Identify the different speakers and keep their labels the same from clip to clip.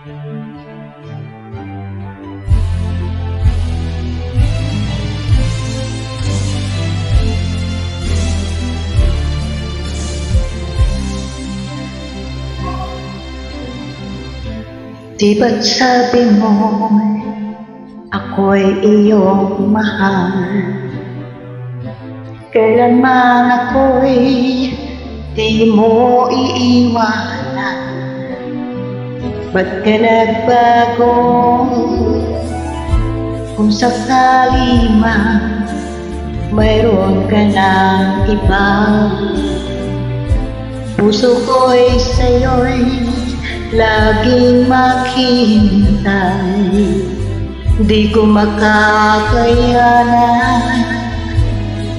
Speaker 1: Di ba't sabi mo ako'y iyong mahal? Kailanman ako'y di mo iiwanan. Ba't ka nagbago? Kung sakali man mayroon ka ng iba, puso ko'y sa'yo'y laging maghihintay. Di ko makakayanan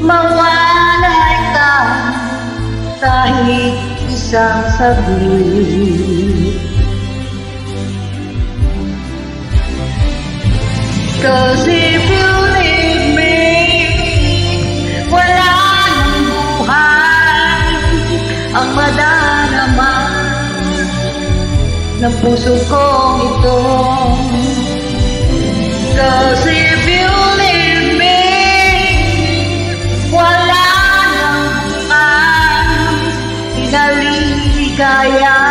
Speaker 1: mawalay ka kahit isang saglit. 'Cause if you leave me, wala nang buhay ang madarama ng puso kong ito. 'Cause if you leave me, wala nang bukas pinaliligaya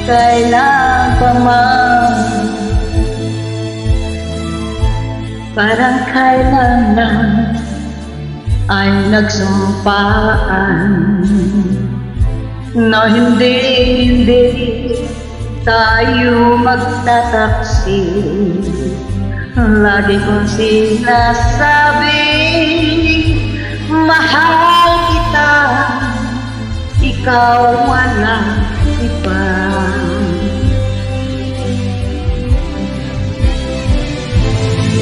Speaker 1: kailan pa man. Parang kailan na ay nagsumpaan na hindi tayo magtataksi. Lagi kong sinasabi, mahal kita, ikaw walang iba.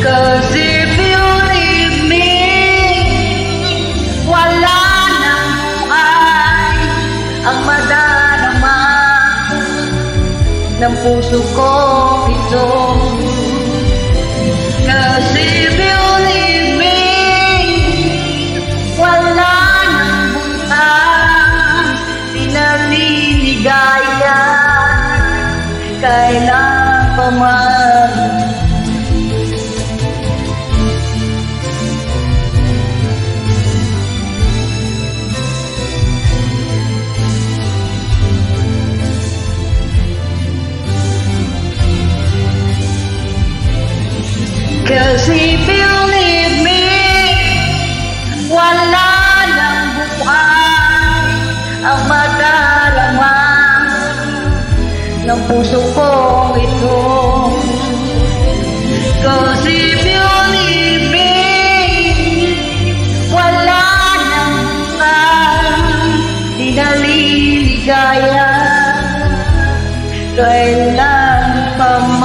Speaker 1: Cause if you leave me, wala nang buhay ang madarama ng puso ko ito. Cause if you leave me, wala nang bukas pinaliligaya kailan pa man. Cause if you leave me, wala nang buhay ang madarama ng puso kong ito. Cause if you leave me, wala nang buhay pinaliligaya kailan pa man.